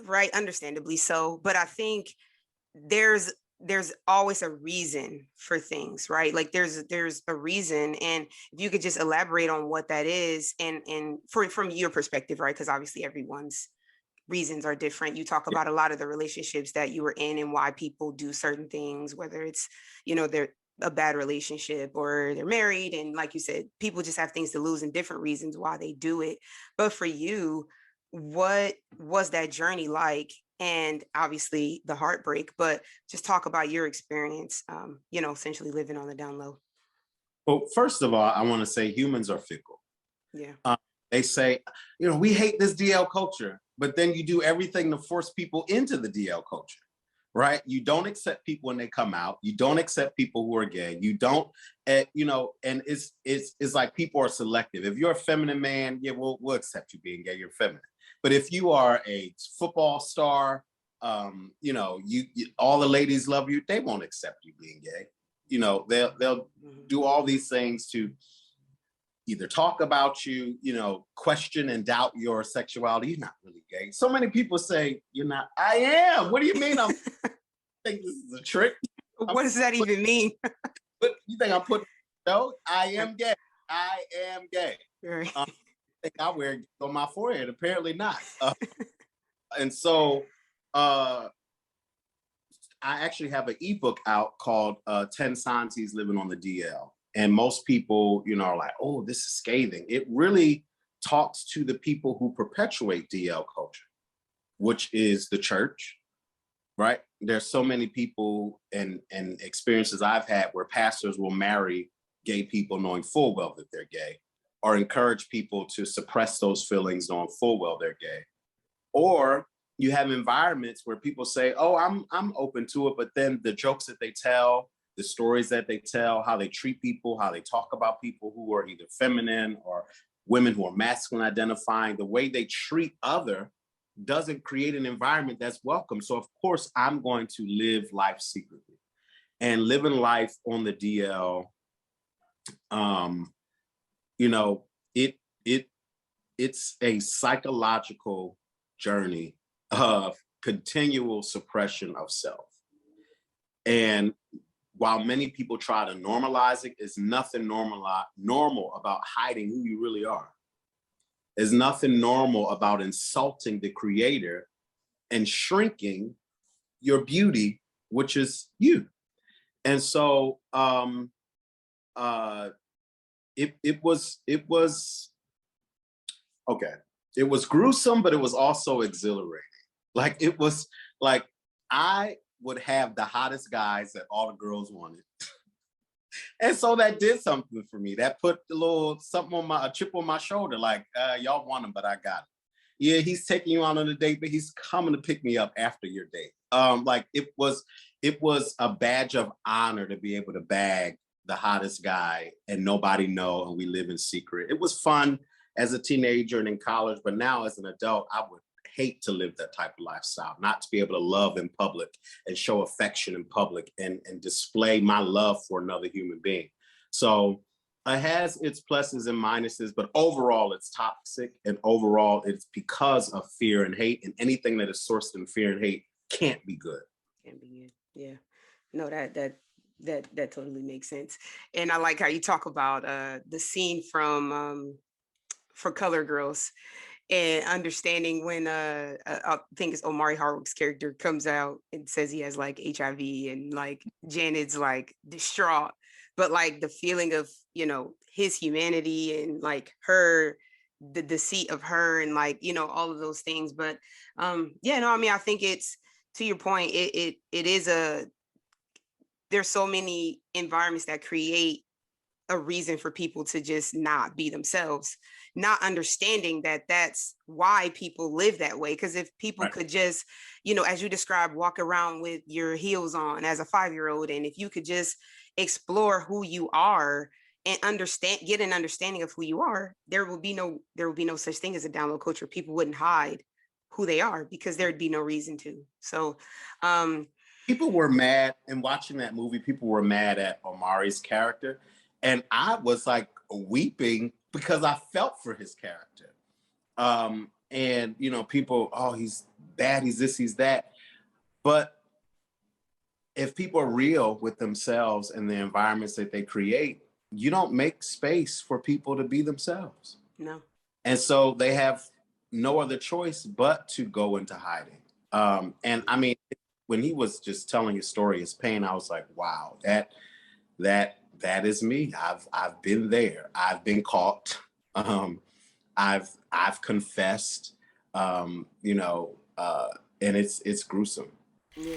right, understandably so. But I think there's always a reason for things, right? Like there's a reason, and if you could just elaborate on what that is, and from your perspective, right? Because obviously everyone's reasons are different. You talk about a lot of the relationships that you were in and why people do certain things, whether it's, they're a bad relationship or they're married. And like you said, people just have things to lose and different reasons why they do it. But for you, what was that journey like? And obviously the heartbreak, but just talk about your experience, essentially living on the down low. Well, first of all, I want to say humans are fickle. Yeah. They say, we hate this DL culture, but then you do everything to force people into the DL culture, right? You don't accept people when they come out. You don't accept people who are gay. You don't, and it's like people are selective. If you're a feminine man, yeah, we'll accept you being gay. You're feminine. But if you are a football star, you all the ladies love you. They won't accept you being gay. They'll do all these things to either talk about you, question and doubt your sexuality. You're not really gay. So many people say you're not. I am. What do you mean? I think this is a trick. What does that even mean? What you think I'm putting? No, I am gay. I am gay. Right. I think I wear it on my forehead. Apparently not. And so I actually have an ebook out called 10 Signs He's Living on the DL. And most people, are like, oh, this is scathing. It really talks to the people who perpetuate DL culture, which is the church, right? There's so many people and experiences I've had where pastors will marry gay people knowing full well that they're gay, or encourage people to suppress those feelings knowing full well they're gay. Or you have environments where people say, oh, I'm open to it, but then the jokes that they tell, the stories that they tell, how they treat people, how they talk about people who are either feminine or women who are masculine identifying, the way they treat other doesn't create an environment that's welcome. So of course I'm going to live life secretly, and living life on the DL. It's a psychological journey of continual suppression of self. And while many people try to normalize it, there's nothing normal about hiding who you really are. There's nothing normal about insulting the creator and shrinking your beauty, which is you. And so it was okay. It was gruesome, but it was also exhilarating. Like it was like I would have the hottest guys that all the girls wanted. And so that did something for me. That put a little something on a chip on my shoulder, like, y'all want him, but I got it. Yeah, he's taking you out on a date, but he's coming to pick me up after your date. Like it was a badge of honor to be able to bag the hottest guy and nobody know, and we live in secret. It was fun as a teenager and in college, but now as an adult, I would hate to live that type of lifestyle, not to be able to love in public and show affection in public and display my love for another human being. So it has its pluses and minuses, but overall it's toxic, and overall it's because of fear and hate, and anything that is sourced in fear and hate can't be good. Can't be good. Yeah. No, that totally makes sense. And I like how you talk about the scene from For Color Girls, and understanding when I think it's Omari Hardwick's character comes out and says he has like HIV, and like Janet's like distraught, but like the feeling of his humanity and like the deceit of her, and like all of those things. But I think it's, to your point, it is there's so many environments that create a reason for people to just not be themselves, not understanding that that's why people live that way. Because if people could just, as you described, walk around with your heels on as a 5-year-old, and if you could just explore who you are and get an understanding of who you are, there will be no such thing as a down low culture. People wouldn't hide who they are because there'd be no reason to. So people were mad, and watching that movie, people were mad at Omari's character. And I was like weeping because I felt for his character. and you know, people, oh, he's bad, he's this, he's that. But if people are real with themselves and the environments that they create, you don't make space for people to be themselves. No. And so they have no other choice but to go into hiding. And I mean, when he was just telling his story, his pain, I was like, wow, that is me. I've been there. I've been caught. I've confessed. You know, and it's gruesome. Yeah.